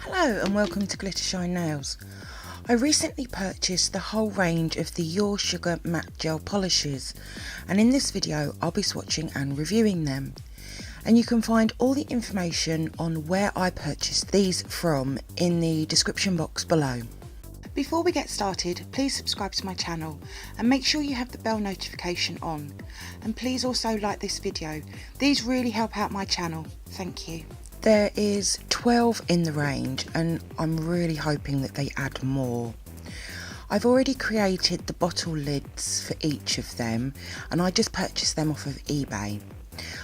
Hello and welcome to glittershinenails. I recently purchased the whole range of the Your Sugar matte gel polishes, and in this video I'll be swatching and reviewing them. And you can find all the information on where I purchased these from in the description box below. Before we get started, please subscribe to my channel and make sure you have the bell notification on. And please also like this video. These really help out my channel. Thank you. There is 12 in the range and I'm really hoping that they add more. I've already created the bottle lids for each of them and I just purchased them off of eBay.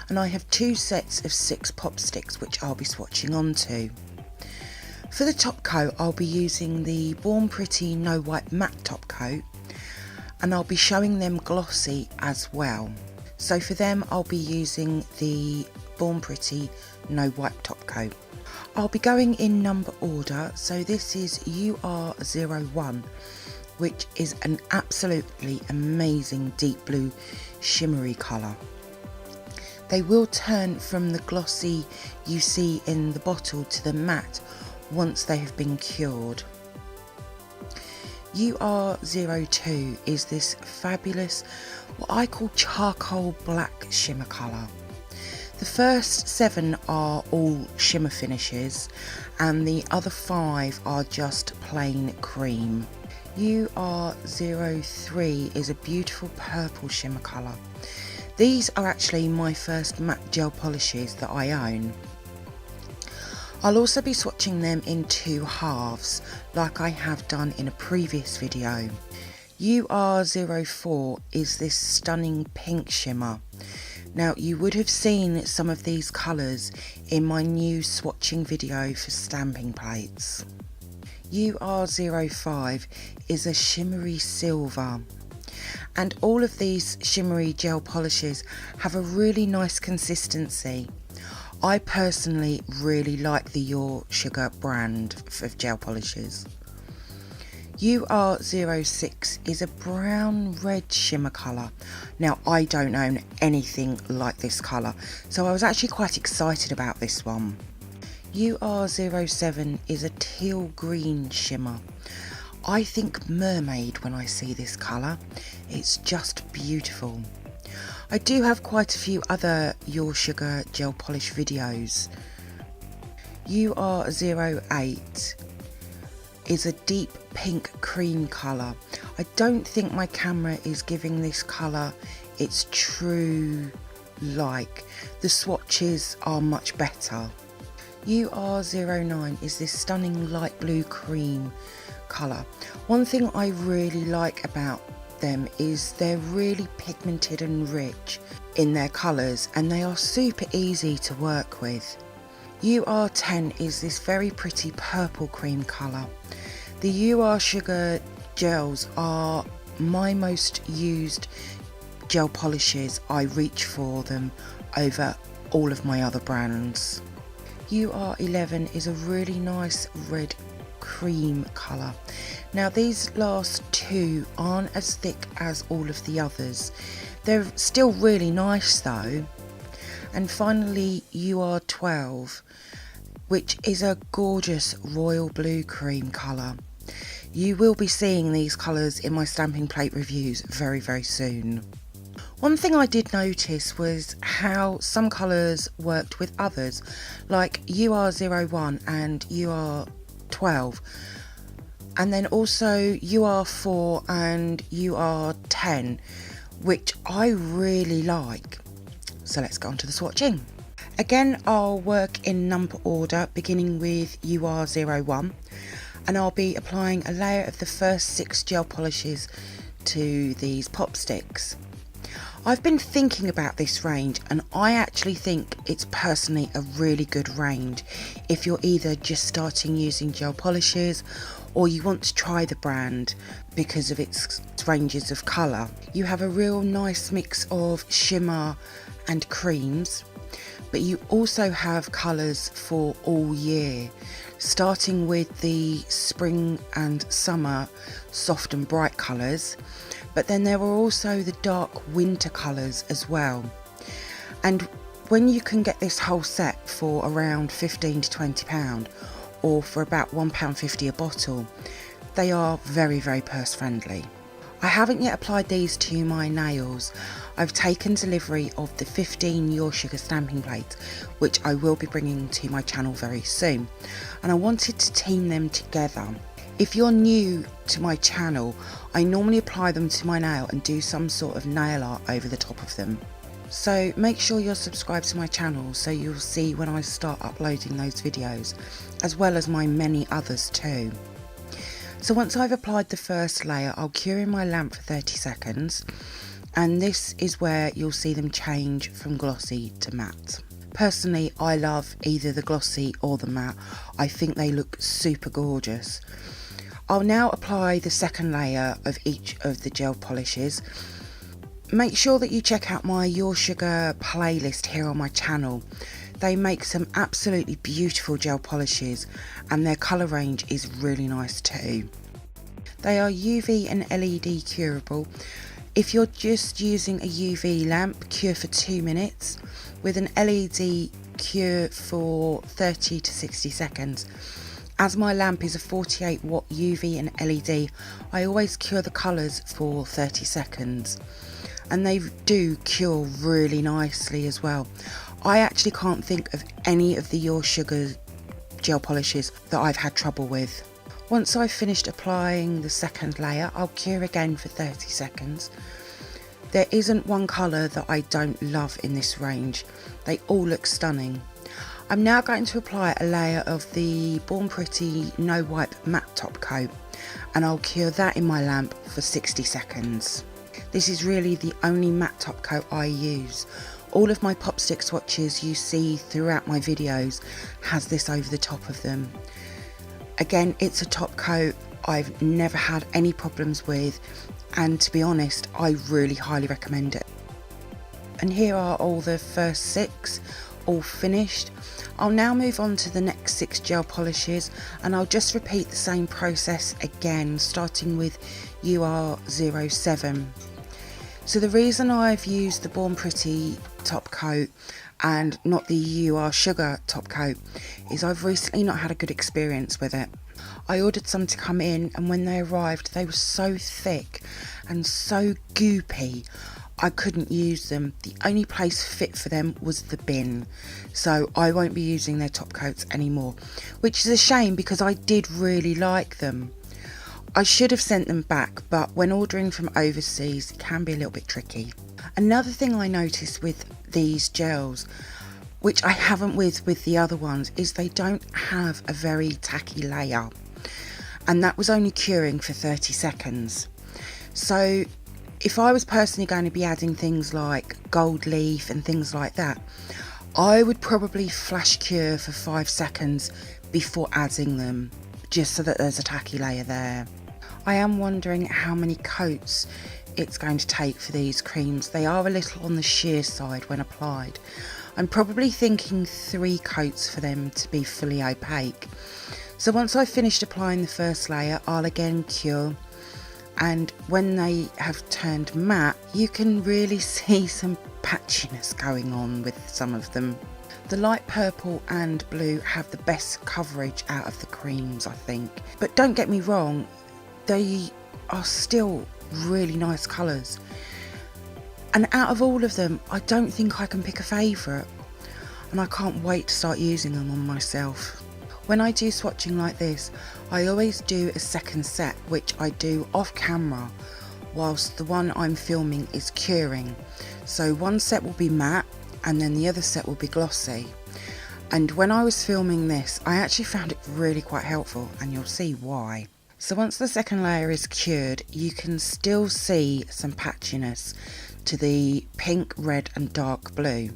And I have two sets of 6 pop sticks which I'll be swatching onto. For the top coat I'll be using the Born Pretty No Wipe matte top coat and I'll be showing them glossy as well. So for them I'll be using the Born Pretty No Wipe top coat. I'll be going in number order, so this is UR01, which is an absolutely amazing deep blue shimmery colour. They will turn from the glossy you see in the bottle to the matte once they have been cured. UR02 is this fabulous, what I call charcoal black shimmer colour. The first 7 are all shimmer finishes and the other 5 are just plain cream. UR03 is a beautiful purple shimmer colour. These are actually my first matte gel polishes that I own. I'll also be swatching them in 2 halves like I have done in a previous video. UR04 is this stunning pink shimmer. Now you would have seen some of these colours in my new swatching video for stamping plates. UR05 is a shimmery silver, and all of these shimmery gel polishes have a really nice consistency. I personally really like the Your Sugar brand of gel polishes. UR06 is a brown red shimmer colour. Now I don't own anything like this colour, so I was actually quite excited about this one. UR07 is a teal green shimmer. I think mermaid when I see this colour. It's just beautiful. I do have quite a few other Your Sugar gel polish videos. UR08 is a deep pink cream colour. I don't think my camera is giving this colour its true like. The swatches are much better. UR09 is this stunning light blue cream colour. One thing I really like about them is they're really pigmented and rich in their colours and they are super easy to work with. UR10 is this very pretty purple cream colour. The Your Sugar gels are my most used gel polishes. I reach for them over all of my other brands. UR11 is a really nice red cream colour. Now these last 2 aren't as thick as all of the others. They're still really nice though. And finally UR12, which is a gorgeous royal blue cream colour. You will be seeing these colours in my stamping plate reviews very soon. One thing I did notice was how some colours worked with others, like UR01 and UR12, and then also UR4 and UR10, which I really like. So let's go on to the swatching. Again, I'll work in number order, beginning with UR01, and I'll be applying a layer of the first 6 gel polishes to these pop sticks. I've been thinking about this range and I actually think it's personally a really good range if you're either just starting using gel polishes or you want to try the brand because of its ranges of colour. You have a real nice mix of shimmer and creams, but you also have colours for all year, starting with the spring and summer soft and bright colours, but then there are also the dark winter colours as well. And when you can get this whole set for around £15 to £20, or for about £1.50 a bottle. They are very, very purse friendly. I haven't yet applied these to my nails. I've taken delivery of the 15 Your Sugar stamping plates, which I will be bringing to my channel very soon, and I wanted to team them together. If you're new to my channel, I normally apply them to my nail and do some sort of nail art over the top of them. So make sure you're subscribed to my channel so you'll see when I start uploading those videos, as well as my many others too. So once I've applied the first layer, I'll cure in my lamp for 30 seconds, and this is where you'll see them change from glossy to matte. Personally, I love either the glossy or the matte. I think they look super gorgeous. I'll now apply the second layer of each of the gel polishes. Make sure that you check out my Your Sugar playlist here on my channel. They make some absolutely beautiful gel polishes, and their colour range is really nice too. They are UV and LED curable. If you're just using a UV lamp, cure for 2 minutes. With an LED, cure for 30 to 60 seconds. As my lamp is a 48 watt UV and LED, I always cure the colours for 30 seconds. And they do cure really nicely as well. I actually can't think of any of the Your Sugar gel polishes that I've had trouble with. Once I've finished applying the second layer, I'll cure again for 30 seconds. There isn't one colour that I don't love in this range. They all look stunning. I'm now going to apply a layer of the Born Pretty No Wipe matte top coat, and I'll cure that in my lamp for 60 seconds. This is really the only matte top coat I use. All of my pop stick swatches you see throughout my videos has this over the top of them. Again, it's a top coat I've never had any problems with, and to be honest, I really highly recommend it. And here are all the first 6, all finished. I'll now move on to the next 6 gel polishes, and I'll just repeat the same process again, starting with UR07. So the reason I've used the Born Pretty top coat and not the Your Sugar top coat is I've recently not had a good experience with it. I ordered some to come in, and when they arrived they were so thick and so goopy I couldn't use them. The only place fit for them was the bin, so I won't be using their top coats anymore, which is a shame because I did really like them. I should have sent them back, but when ordering from overseas it can be a little bit tricky. Another thing I noticed with these gels, which I haven't with the other ones, is they don't have a very tacky layer, and that was only curing for 30 seconds. So if I was personally going to be adding things like gold leaf and things like that, I would probably flash cure for 5 seconds before adding them, just so that there's a tacky layer there. I am wondering how many coats it's going to take for these creams. They are a little on the sheer side when applied. I'm probably thinking 3 coats for them to be fully opaque. So once I've finished applying the first layer, I'll again cure, and when they have turned matte, you can really see some patchiness going on with some of them. The light purple and blue have the best coverage out of the creams, I think. But don't get me wrong, they are still really nice colours. And out of all of them, I don't think I can pick a favourite. And I can't wait to start using them on myself. When I do swatching like this, I always do a second set, which I do off camera whilst the one I'm filming is curing. So one set will be matte and then the other set will be glossy. And when I was filming this, I actually found it really quite helpful, and you'll see why. So once the second layer is cured, you can still see some patchiness to the pink, red and dark blue.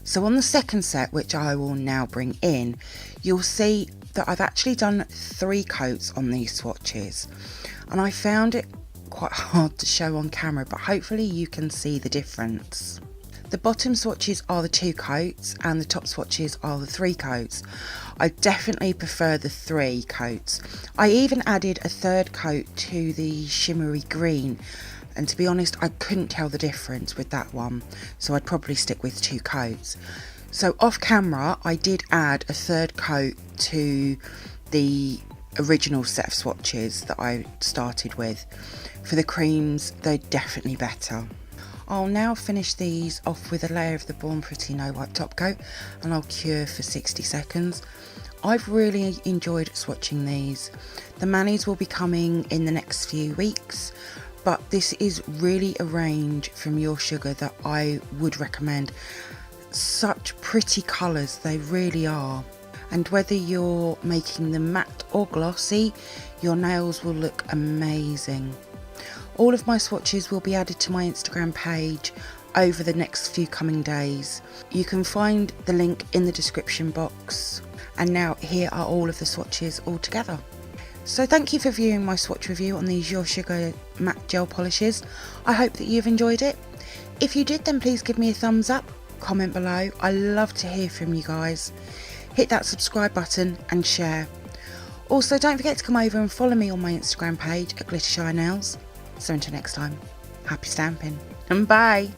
So on the second set, which I will now bring in, you'll see that I've actually done 3 coats on these swatches, and I found it quite hard to show on camera, but hopefully you can see the difference. The bottom swatches are the 2 coats and the top swatches are the 3 coats. I definitely prefer the 3 coats. I even added a 3rd coat to the shimmery green, and to be honest I couldn't tell the difference with that one, so I'd probably stick with 2 coats. So off camera, I did add a third coat to the original set of swatches that I started with. For the creams, they're definitely better. I'll now finish these off with a layer of the Born Pretty No Wipe top coat, and I'll cure for 60 seconds. I've really enjoyed swatching these. The manis will be coming in the next few weeks, but this is really a range from Your Sugar that I would recommend. Such pretty colours, they really are. And whether you're making them matte or glossy, your nails will look amazing. All of my swatches will be added to my Instagram page over the next few coming days. You can find the link in the description box. And now here are all of the swatches all together. So thank you for viewing my swatch review on these Your Sugar matte gel polishes. I hope that you've enjoyed it. If you did, then please give me a thumbs up, comment below. I love to hear from you guys. Hit that subscribe button and share. Also, don't forget to come over and follow me on my Instagram page at glittershinenails. So until next time, happy stamping and bye.